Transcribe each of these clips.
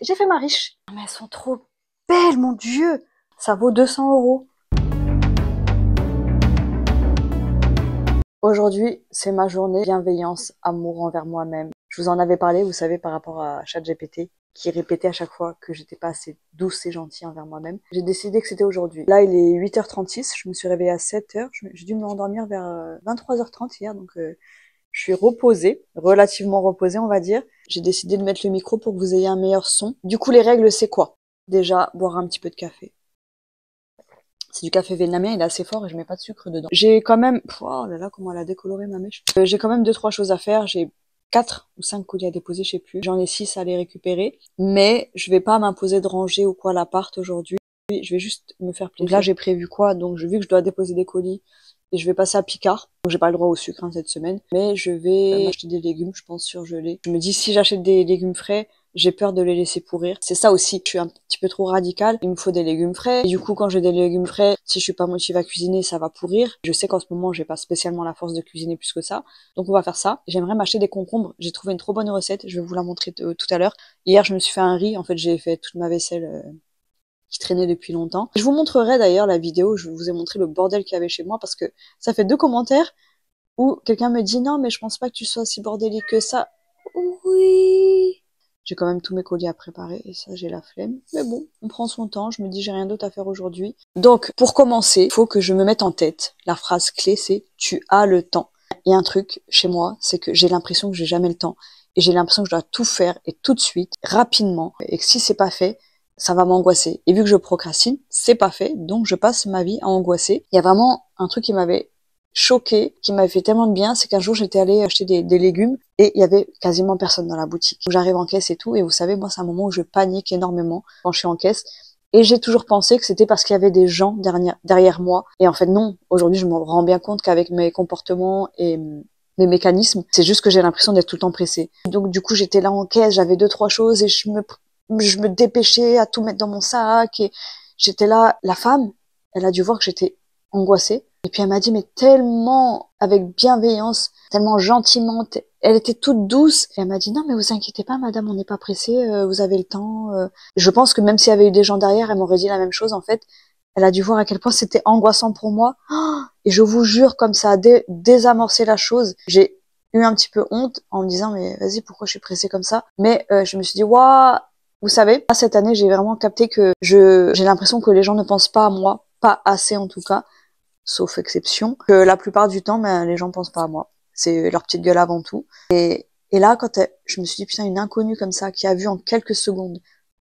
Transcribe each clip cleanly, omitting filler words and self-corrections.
J'ai fait ma riche. Mais elles sont trop belles, mon Dieu. Ça vaut 200 €. Aujourd'hui, c'est ma journée bienveillance, amour envers moi-même. Je vous en avais parlé, vous savez, par rapport à ChatGPT, qui répétait à chaque fois que j'étais pas assez douce et gentille envers moi-même. J'ai décidé que c'était aujourd'hui. Là, il est 8h36, je me suis réveillée à 7h. J'ai dû me rendormir vers 23h30 hier, donc je suis reposée, relativement reposée, on va dire. J'ai décidé de mettre le micro pour que vous ayez un meilleur son. Du coup, les règles, c'est quoi? Déjà, boire un petit peu de café. C'est du café vietnamien, il est assez fort et je mets pas de sucre dedans. J'ai quand même, oh là là, comment elle a décoloré ma mèche. J'ai quand même 2-3 choses à faire. J'ai 4 ou 5 colis à déposer, je sais plus. J'en ai 6 à les récupérer. Mais je vais pas m'imposer de ranger ou quoi l'appart aujourd'hui. Je vais juste me faire plaisir. Donc là, j'ai prévu quoi? Donc, vu que je dois déposer des colis et je vais passer à Picard. Donc, j'ai pas le droit au sucre cette semaine. Mais je vais m'acheter des légumes, je pense, surgelés. Je me dis, si j'achète des légumes frais, j'ai peur de les laisser pourrir. C'est ça aussi, je suis un petit peu trop radicale. Il me faut des légumes frais. Et du coup, quand j'ai des légumes frais, si je suis pas motivée à cuisiner, ça va pourrir. Je sais qu'en ce moment, j'ai pas spécialement la force de cuisiner plus que ça. Donc, on va faire ça. J'aimerais m'acheter des concombres. J'ai trouvé une trop bonne recette. Je vais vous la montrer tout à l'heure. Hier, je me suis fait un riz. En fait, j'ai fait toute ma vaisselle qui traînait depuis longtemps. Je vous montrerai d'ailleurs la vidéo. Je vous ai montré le bordel qu'il y avait chez moi parce que ça fait 2 commentaires où quelqu'un me dit non, mais je pense pas que tu sois si bordélique que ça. Oui. J'ai quand même tous mes colis à préparer et ça, j'ai la flemme. Mais bon, on prend son temps. Je me dis, j'ai rien d'autre à faire aujourd'hui. Donc, pour commencer, il faut que je me mette en tête. La phrase clé, c'est « tu as le temps ». Il y a un truc chez moi, c'est que j'ai l'impression que j'ai jamais le temps. Et j'ai l'impression que je dois tout faire et tout de suite, rapidement. Et que si c'est pas fait, ça va m'angoisser. Et vu que je procrastine, c'est pas fait. Donc, je passe ma vie à angoisser. Il y a vraiment un truc qui m'avait choquée, qui m'avait fait tellement de bien, c'est qu'un jour j'étais allée acheter des légumes et il y avait quasiment personne dans la boutique. J'arrive en caisse et tout, et vous savez, moi c'est un moment où je panique énormément quand je suis en caisse. Et j'ai toujours pensé que c'était parce qu'il y avait des gens derrière moi. Et en fait non, aujourd'hui je me rends bien compte qu'avec mes comportements et mes mécanismes, c'est juste que j'ai l'impression d'être tout le temps pressée. Donc du coup j'étais là en caisse, j'avais 2-3 choses et je me dépêchais à tout mettre dans mon sac et j'étais là. La femme, elle a dû voir que j'étais angoissée. Et puis elle m'a dit, mais tellement avec bienveillance, tellement gentiment, elle était toute douce. Et elle m'a dit, non, mais vous inquiétez pas, madame, on n'est pas pressé, vous avez le temps. Je pense que même s'il y avait eu des gens derrière, elle m'aurait dit la même chose, en fait. Elle a dû voir à quel point c'était angoissant pour moi. Et je vous jure, comme ça a désamorcé la chose, j'ai eu un petit peu honte en me disant, mais vas-y, pourquoi je suis pressée comme ça? Mais je me suis dit, waouh, vous savez, cette année, j'ai vraiment capté que j'ai l'impression que les gens ne pensent pas à moi, pas assez en tout cas. Sauf exception, que la plupart du temps, ben, les gens pensent pas à moi. C'est leur petite gueule avant tout. Et là, je me suis dit, putain, une inconnue comme ça, qui a vu en quelques secondes,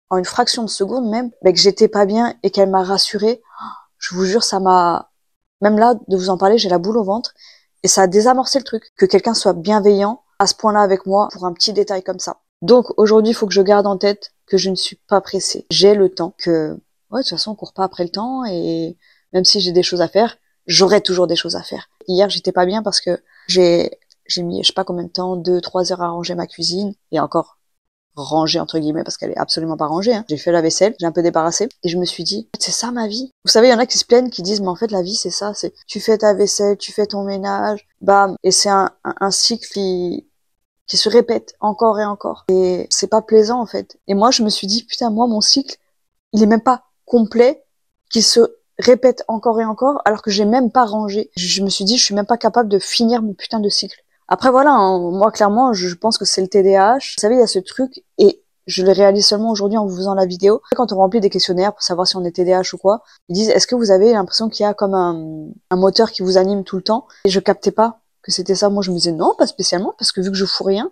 en une fraction de seconde même, ben, que j'étais pas bien et qu'elle m'a rassurée, je vous jure, ça m'a, même là, de vous en parler, j'ai la boule au ventre. Et ça a désamorcé le truc. Que quelqu'un soit bienveillant à ce point-là avec moi pour un petit détail comme ça. Donc, aujourd'hui, il faut que je garde en tête que je ne suis pas pressée. J'ai le temps, que, ouais, de toute façon, on court pas après le temps et même si j'ai des choses à faire, j'aurai toujours des choses à faire. Hier, j'étais pas bien parce que j'ai mis, je sais pas combien de temps, 2-3 heures à ranger ma cuisine, et encore ranger entre guillemets parce qu'elle est absolument pas rangée. Hein. J'ai fait la vaisselle, j'ai un peu débarrassé, et je me suis dit, c'est ça ma vie. Vous savez, il y en a qui se plaignent, qui disent, mais en fait la vie c'est ça, c'est tu fais ta vaisselle, tu fais ton ménage, bam, et c'est un cycle qui se répète encore et encore. Et c'est pas plaisant en fait. Et moi je me suis dit, putain, moi mon cycle, il est même pas complet, qu'il se répète encore et encore, alors que j'ai même pas rangé. Je me suis dit, je suis même pas capable de finir mon putain de cycle. Après voilà, hein, moi clairement, je pense que c'est le TDAH. Vous savez, il y a ce truc, et je le réalise seulement aujourd'hui en vous faisant la vidéo. Quand on remplit des questionnaires pour savoir si on est TDAH ou quoi, ils disent, est-ce que vous avez l'impression qu'il y a comme un moteur qui vous anime tout le temps? Et je captais pas que c'était ça. Moi, je me disais non, pas spécialement, parce que vu que je fous rien,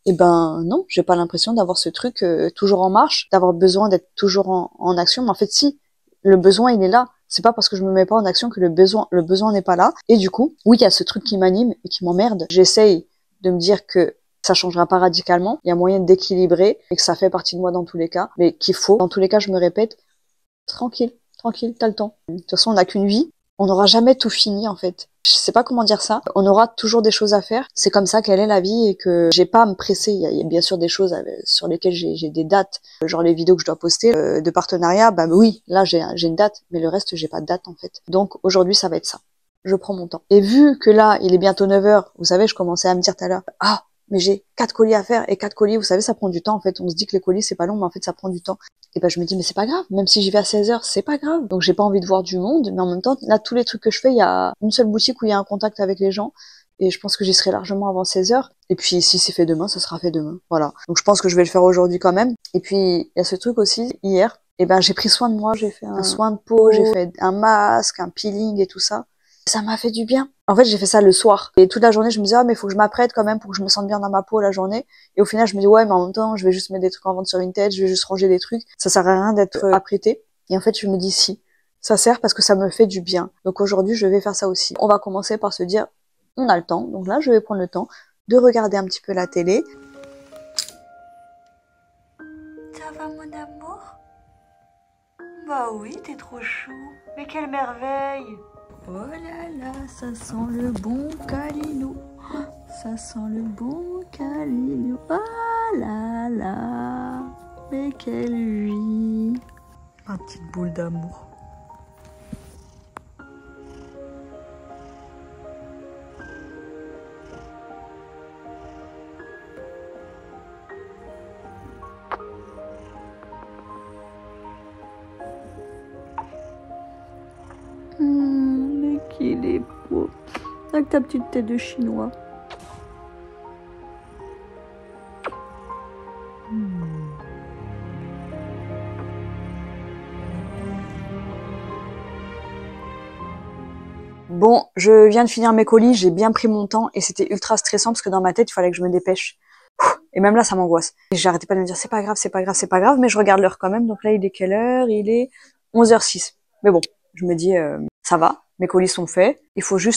eh ben non, j'ai pas l'impression d'avoir ce truc toujours en marche, d'avoir besoin d'être toujours en action. Mais en fait, si, le besoin, il est là. C'est pas parce que je me mets pas en action que le besoin n'est pas là. Et du coup, oui, il y a ce truc qui m'anime et qui m'emmerde. J'essaye de me dire que ça changera pas radicalement. Il y a moyen d'équilibrer et que ça fait partie de moi dans tous les cas. Mais qu'il faut, dans tous les cas, je me répète, tranquille, tranquille, t'as le temps. De toute façon, on n'a qu'une vie. On n'aura jamais tout fini, en fait. Je sais pas comment dire ça. On aura toujours des choses à faire. C'est comme ça qu'elle est la vie et que j'ai pas à me presser. Il y a bien sûr des choses sur lesquelles j'ai des dates. Genre les vidéos que je dois poster de partenariat. Bah oui, là j'ai une date. Mais le reste, j'ai pas de date, en fait. Donc aujourd'hui, ça va être ça. Je prends mon temps. Et vu que là, il est bientôt 9h, vous savez, je commençais à me dire tout à l'heure, ah, mais j'ai 4 colis à faire, et 4 colis, vous savez, ça prend du temps, en fait. On se dit que les colis, c'est pas long, mais en fait, ça prend du temps. Et ben, je me dis, mais c'est pas grave, même si j'y vais à 16 h, c'est pas grave. Donc, j'ai pas envie de voir du monde, mais en même temps, là, tous les trucs que je fais, il y a une seule boutique où il y a un contact avec les gens, et je pense que j'y serai largement avant 16 h. Et puis, si c'est fait demain, ça sera fait demain. Voilà. Donc, je pense que je vais le faire aujourd'hui quand même. Et puis, il y a ce truc aussi, hier, et ben, j'ai pris soin de moi, j'ai fait un soin de peau, j'ai fait un masque, un peeling et tout ça. Ça m'a fait du bien. En fait, j'ai fait ça le soir. Et toute la journée, je me disais, ah, mais il faut que je m'apprête quand même pour que je me sente bien dans ma peau la journée. Et au final, je me dis, ouais, mais en même temps, je vais juste mettre des trucs en vente sur Vinted, je vais juste ranger des trucs. Ça sert à rien d'être apprêté. Et en fait, je me dis, si. Ça sert parce que ça me fait du bien. Donc aujourd'hui, je vais faire ça aussi. On va commencer par se dire, on a le temps. Donc là, je vais prendre le temps de regarder un petit peu la télé. Ça va, mon amour? Bah oui, t'es trop chou. Mais quelle merveille! Oh là là, ça sent le bon câlinou. Ça sent le bon câlinou. Oh là là, mais quelle vie. Ma petite boule d'amour. Mais qu'il est beau. Avec ta petite tête de chinois. Bon, je viens de finir mes colis, j'ai bien pris mon temps et c'était ultra stressant parce que dans ma tête, il fallait que je me dépêche. Et même là, ça m'angoisse. J'arrêtais pas de me dire, c'est pas grave, c'est pas grave, c'est pas grave, mais je regarde l'heure quand même. Donc là, il est quelle heure? Il est 11h06. Mais bon, je me dis, ça va, mes colis sont faits. Il faut il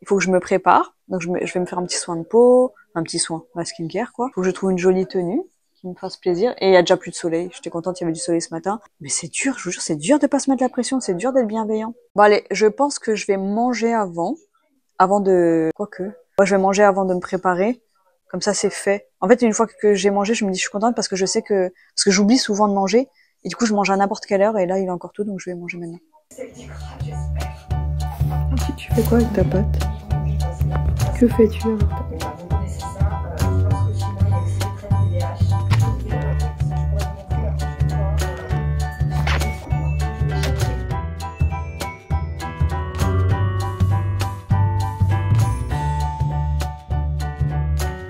faut que je me prépare. Donc je vais me faire un petit soin de peau, un petit soin, ma skincare quoi. Faut que je trouve une jolie tenue qui me fasse plaisir. Et il y a déjà plus de soleil. J'étais contente, il y avait du soleil ce matin. Mais c'est dur, je vous jure, c'est dur de pas se mettre la pression, c'est dur d'être bienveillant. Bon allez, je pense que je vais manger avant de... Quoique. Moi, je vais manger avant de me préparer. Comme ça, c'est fait. En fait, une fois que j'ai mangé, je me dis, je suis contente parce que je sais que... Parce que j'oublie souvent de manger. Et du coup, je mange à n'importe quelle heure. Et là, il est encore tôt, donc je vais manger maintenant. Ensuite, tu fais quoi avec ta pâte? Que fais-tu avec ta pâte?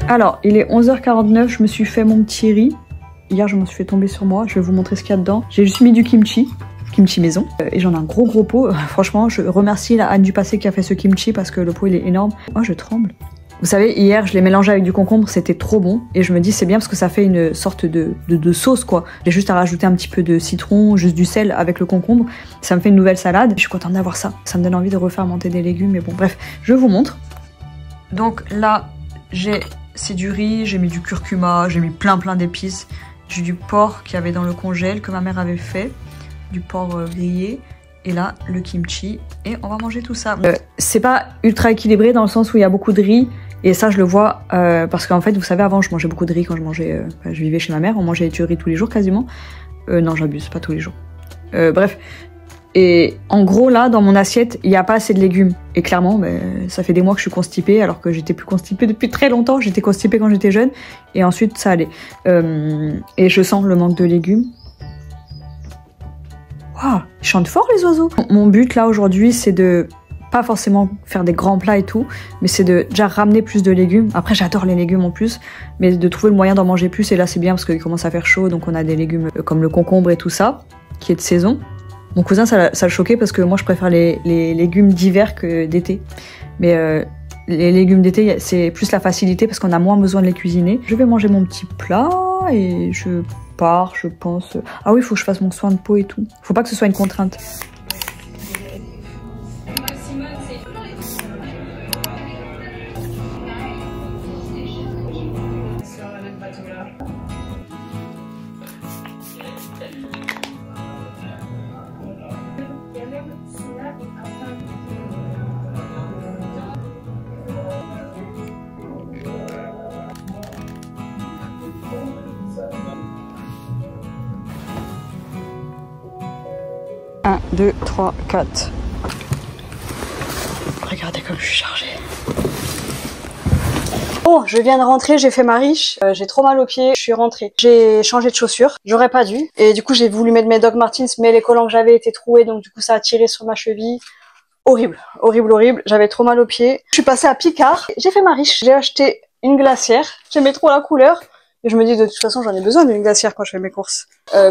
Alors, il est 11h49, je me suis fait mon petit riz. Hier, je m'en suis fait tomber sur moi. Je vais vous montrer ce qu'il y a dedans. J'ai juste mis du kimchi maison. Et j'en ai un gros pot. Franchement, je remercie la Anne du passé qui a fait ce kimchi parce que le pot, il est énorme. Oh, je tremble. Vous savez, hier, je l'ai mélangé avec du concombre. C'était trop bon. Et je me dis, c'est bien parce que ça fait une sorte de sauce, quoi. J'ai juste à rajouter un petit peu de citron, juste du sel avec le concombre. Ça me fait une nouvelle salade. Je suis contente d'avoir ça. Ça me donne envie de refermenter des légumes. Mais bon, bref, je vous montre. Donc là, c'est du riz, j'ai mis du curcuma, j'ai mis plein d'épices. J'ai du porc qu'il y avait dans le congèle que ma mère avait fait, du porc grillé, et là le kimchi, et on va manger tout ça. C'est pas ultra équilibré dans le sens où il y a beaucoup de riz, et ça je le vois parce qu'en fait vous savez avant je mangeais beaucoup de riz quand je vivais chez ma mère, on mangeait du riz tous les jours quasiment. Non j'abuse, pas tous les jours. Bref. Et en gros, là, dans mon assiette, il n'y a pas assez de légumes. Et clairement, ça fait des mois que je suis constipée, alors que j'étais plus constipée depuis très longtemps. J'étais constipée quand j'étais jeune. Et ensuite, ça allait. Et je sens le manque de légumes. Waouh, ils chantent fort, les oiseaux. Mon but, là, aujourd'hui, c'est de pas forcément faire des grands plats et tout, mais c'est de déjà ramener plus de légumes. Après, j'adore les légumes en plus, mais de trouver le moyen d'en manger plus. Et là, c'est bien parce qu'il commence à faire chaud, donc on a des légumes comme le concombre et tout ça, qui est de saison. Mon cousin, ça le choquait parce que moi, je préfère les légumes d'hiver que d'été. Mais les légumes d'été, c'est plus la facilité parce qu'on a moins besoin de les cuisiner. Je vais manger mon petit plat et je pars, je pense. Ah oui, il faut que je fasse mon soin de peau et tout. Faut pas que ce soit une contrainte. Un, 2, 3, 4. Regardez comme je suis chargée. Oh Bon, je viens de rentrer, j'ai fait ma riche, j'ai trop mal aux pieds, je suis rentrée. J'ai changé de chaussures, j'aurais pas dû. Et du coup, j'ai voulu mettre mes Doc Martens, mais les collants que j'avais étaient troués, donc du coup, ça a tiré sur ma cheville. Horrible, horrible, horrible. J'avais trop mal aux pieds. Je suis passée à Picard, j'ai fait ma riche. J'ai acheté une glacière, j'aimais trop la couleur. Et je me dis, de toute façon, j'en ai besoin d'une glacière quand je fais mes courses.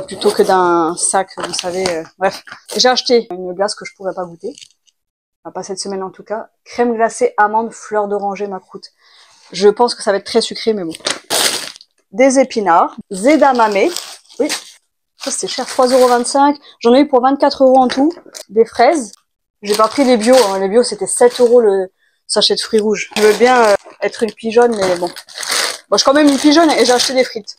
Plutôt que d'un sac, vous savez. Bref, j'ai acheté une glace que je pourrais pas goûter. Enfin, pas cette semaine en tout cas. Crème glacée, amande, fleur d'oranger, ma croûte. Je pense que ça va être très sucré, mais bon. Des épinards, zedamame. Oui, ça c'est cher, 3,25 €. J'en ai eu pour 24 € en tout. Des fraises. J'ai pas pris les bio. Hein. Les bio, c'était 7 € le sachet de fruits rouges. Je veux bien être une pigeonne, mais bon. Bon, je suis quand même une pigeonne et j'ai acheté des frites.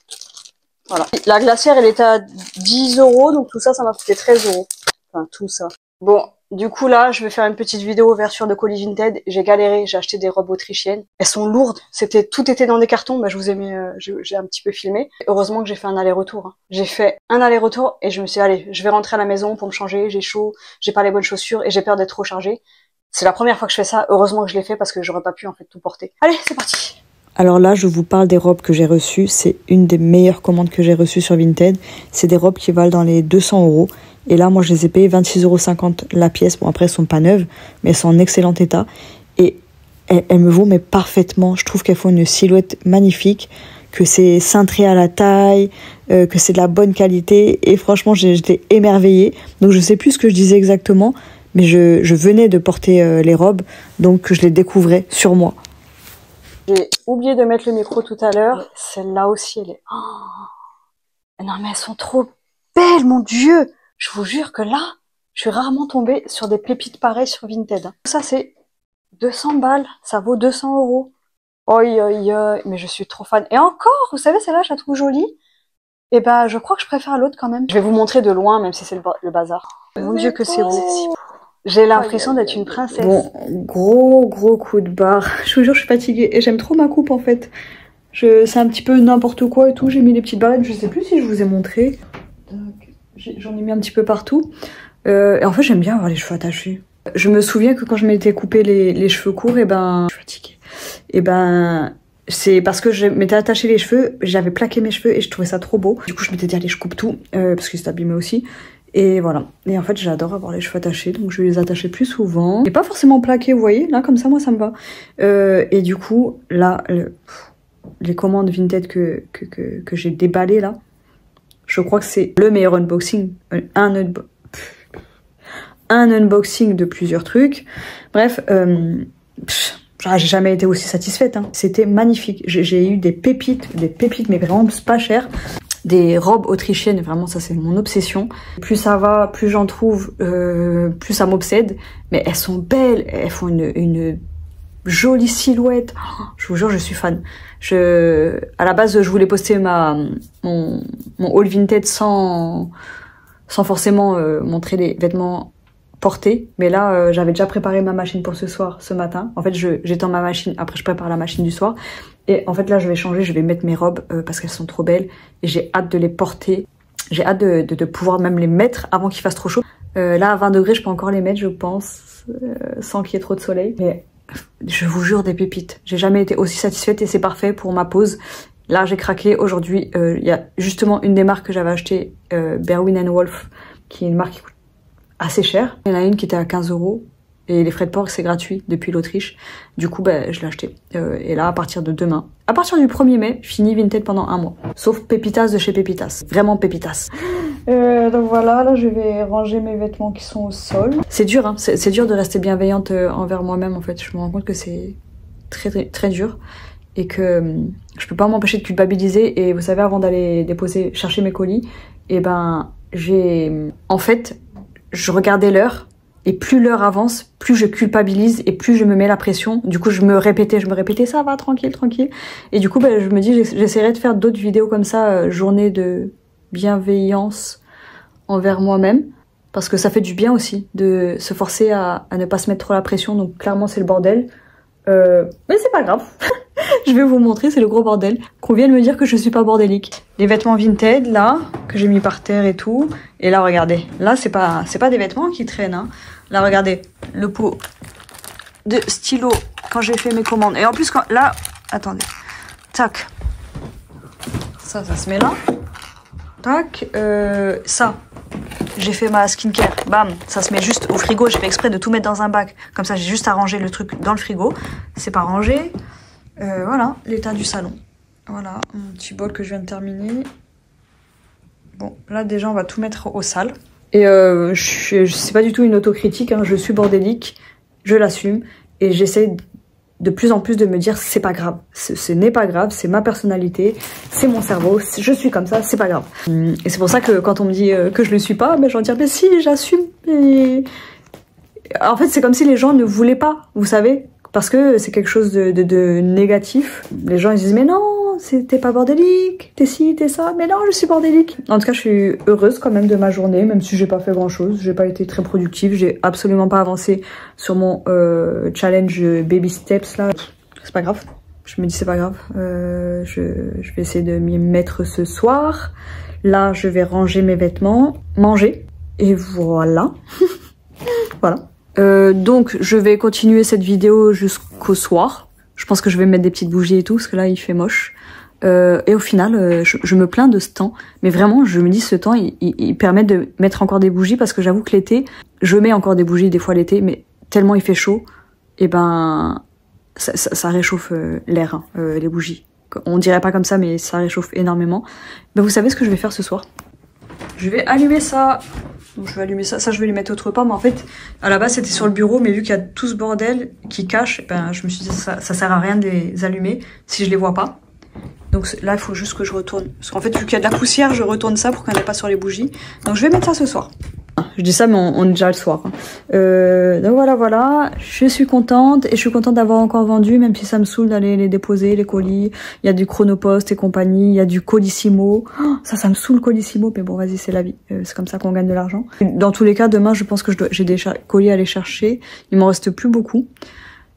Voilà. La glacière, elle était à 10 €, donc tout ça, ça m'a coûté 13 €. Enfin, tout ça. Bon, du coup, là, je vais faire une petite vidéo ouverture de colis Vinted. J'ai galéré, j'ai acheté des robes autrichiennes. Elles sont lourdes. Tout était dans des cartons. Bah, je vous ai mis, j'ai un petit peu filmé. Heureusement que j'ai fait un aller-retour. Hein. J'ai fait un aller-retour et je me suis dit, allez, je vais rentrer à la maison pour me changer. J'ai chaud, j'ai pas les bonnes chaussures et j'ai peur d'être trop chargée. C'est la première fois que je fais ça. Heureusement que je l'ai fait parce que j'aurais pas pu, en fait, tout porter. Allez, c'est parti! Alors là, je vous parle des robes que j'ai reçues. C'est une des meilleures commandes que j'ai reçues sur Vinted. C'est des robes qui valent dans les 200 €. Et là, moi, je les ai payées 26,50 € la pièce. Bon, après, elles sont pas neuves, mais elles sont en excellent état. Et elles me vont mais parfaitement. Je trouve qu'elles font une silhouette magnifique, que c'est cintré à la taille, que c'est de la bonne qualité. Et franchement, j'étais émerveillée. Donc, je sais plus ce que je disais exactement, mais je venais de porter les robes, donc je les découvrais sur moi. J'ai oublié de mettre le micro tout à l'heure. Celle-là aussi, elle est... Oh non, mais elles sont trop belles, mon Dieu! Je vous jure que là, je suis rarement tombée sur des pépites pareilles sur Vinted. Ça, c'est 200 balles. Ça vaut 200 €. Oi, oi, oi. Mais je suis trop fan. Et encore, vous savez, celle-là, je la trouve jolie. Et ben, je crois que je préfère l'autre quand même. Je vais vous montrer de loin, même si c'est le bazar. Mon Dieu, que c'est beau. J'ai l'impression d'être une princesse. Bon, gros coup de barre. Je vous jure, je suis fatiguée. Et j'aime trop ma coupe, en fait. C'est un petit peu n'importe quoi et tout. J'ai mis des petites barrettes. Je sais plus si je vous ai montré. J'en ai mis un petit peu partout. Et en fait, j'aime bien avoir les cheveux attachés. Je me souviens que quand je m'étais coupé les cheveux courts, et ben... Je suis fatiguée. Et ben... C'est parce que je m'étais attaché les cheveux, j'avais plaqué mes cheveux et je trouvais ça trop beau. Du coup, je m'étais dit, allez, je coupe tout, parce que c'est abîmé aussi. Et voilà. Et en fait, j'adore avoir les cheveux attachés, donc je vais les attacher plus souvent. Et pas forcément plaqués, vous voyez. Là, comme ça, moi, ça me va. Et du coup, là, les commandes Vinted que j'ai déballées, là, je crois que c'est le meilleur unboxing. Un unboxing de plusieurs trucs. Bref, j'ai jamais été aussi satisfaite. Hein. C'était magnifique. J'ai eu des pépites, mais vraiment pas chères. Des robes autrichiennes, vraiment ça c'est mon obsession. Plus ça va, plus j'en trouve, plus ça m'obsède. Mais elles sont belles, elles font une jolie silhouette. Oh, je vous jure, je suis fan. À la base, je voulais poster mon haul Vinted sans forcément montrer les vêtements portés. Mais là, j'avais déjà préparé ma machine pour ce matin. En fait, j'étends ma machine, après je prépare la machine du soir. Et en fait, là, je vais changer, je vais mettre mes robes parce qu'elles sont trop belles. Et j'ai hâte de les porter. J'ai hâte de pouvoir même les mettre avant qu'il fasse trop chaud. Là, à 20 degrés, je peux encore les mettre, je pense, sans qu'il y ait trop de soleil. Mais je vous jure, des pépites. J'ai jamais été aussi satisfaite et c'est parfait pour ma pause. Là, j'ai craqué. Aujourd'hui, il y a justement une des marques que j'avais achetées, Berwin & Wolf, qui est une marque qui coûte assez cher. Il y en a une qui était à 15 €. Et les frais de port, c'est gratuit depuis l'Autriche. Du coup, je l'ai acheté. Et là, à partir de demain, à partir du 1er mai, fini Vinted pendant 1 mois. Sauf Pépitas de chez Pépitas. Vraiment Pépitas. Donc voilà, là, je vais ranger mes vêtements qui sont au sol. C'est dur, hein. C'est dur de rester bienveillante envers moi-même, en fait. Je me rends compte que c'est très dur. Et que je peux pas m'empêcher de culpabiliser. Et vous savez, avant d'aller chercher mes colis, et ben, en fait, je regardais l'heure. Et plus l'heure avance, plus je culpabilise et plus je me mets la pression. Du coup, je me répétais, ça va, tranquille. Et du coup, je me dis, j'essaierai de faire d'autres vidéos comme ça, journée de bienveillance envers moi-même. Parce que ça fait du bien aussi de se forcer à ne pas se mettre trop la pression. Donc clairement, c'est le bordel. Mais c'est pas grave. Je vais vous montrer, c'est le gros bordel. Qu'on vienne me dire que je suis pas bordélique. Les vêtements Vinted, là, que j'ai mis par terre et tout. Et là, regardez. Là, c'est pas des vêtements qui traînent, hein. Là, regardez. Le pot de stylo quand j'ai fait mes commandes. Et en plus, là, Attendez. Tac. Ça se met là. Tac. Ça. J'ai fait ma skincare. Bam. Ça se met juste au frigo. J'ai fait exprès de tout mettre dans un bac. Comme ça, j'ai juste à ranger le truc dans le frigo. C'est pas rangé. Voilà, l'état du salon. Voilà, mon petit bol que je viens de terminer. Bon, là déjà, on va tout mettre au sale. Et c'est pas du tout une autocritique, hein, je suis bordélique, je l'assume. Et j'essaie de plus en plus de me dire, c'est pas grave. Ce n'est pas grave, c'est ma personnalité, c'est mon cerveau, je suis comme ça, c'est pas grave. Et c'est pour ça que quand on me dit que je le suis pas, ben, je vais dire, mais si, j'assume. Et... En fait, c'est comme si les gens ne voulaient pas, vous savez, parce que c'est quelque chose de négatif. Les gens ils disent, mais non, t'es pas bordélique, t'es ci, t'es ça. Mais non, je suis bordélique. En tout cas, je suis heureuse quand même de ma journée, même si j'ai pas fait grand chose. J'ai pas été très productive, j'ai absolument pas avancé sur mon challenge baby steps là. C'est pas grave. Je me dis c'est pas grave. Je vais essayer de m'y mettre ce soir. Là, je vais ranger mes vêtements, manger. Et voilà. Voilà. Donc je vais continuer cette vidéo jusqu'au soir. Je pense que je vais mettre des petites bougies et tout parce que là il fait moche. Et au final je me plains de ce temps, mais vraiment je me dis ce temps il permet de mettre encore des bougies parce que j'avoue que l'été je mets encore des bougies des fois l'été, mais tellement il fait chaud et ben ça réchauffe l'air, hein, les bougies. On dirait pas comme ça mais ça réchauffe énormément. Ben vous savez ce que je vais faire ce soir? Je vais allumer ça. Donc je vais allumer ça, je vais les mettre autre part, mais en fait à la base c'était sur le bureau, mais vu qu'il y a tout ce bordel qui cache, ben je me suis dit ça sert à rien de les allumer si je les vois pas. Donc là il faut juste que je retourne, parce qu'en fait vu qu'il y a de la poussière je retourne ça pour qu'elle n'ait pas sur les bougies. Donc je vais mettre ça ce soir. Je dis ça mais on est déjà le soir. Donc voilà, je suis contente et je suis contente d'avoir encore vendu, même si ça me saoule d'aller les déposer, les colis. Il y a du Chronopost et compagnie, il y a du Colissimo. Oh, ça me saoule Colissimo, mais bon vas-y c'est la vie, c'est comme ça qu'on gagne de l'argent. Dans tous les cas demain je pense que j'ai des colis à aller chercher, il m'en reste plus beaucoup.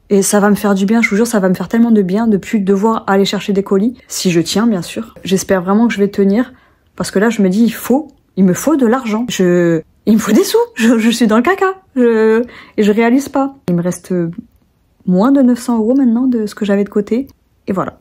Et ça va me faire du bien, je vous jure, ça va me faire tellement de bien de plus devoir aller chercher des colis, si je tiens bien sûr. J'espère vraiment que je vais tenir, parce que là je me dis il me faut de l'argent. Il me faut des sous, je suis dans le caca, et je réalise pas. Il me reste moins de 900 € maintenant de ce que j'avais de côté, et voilà.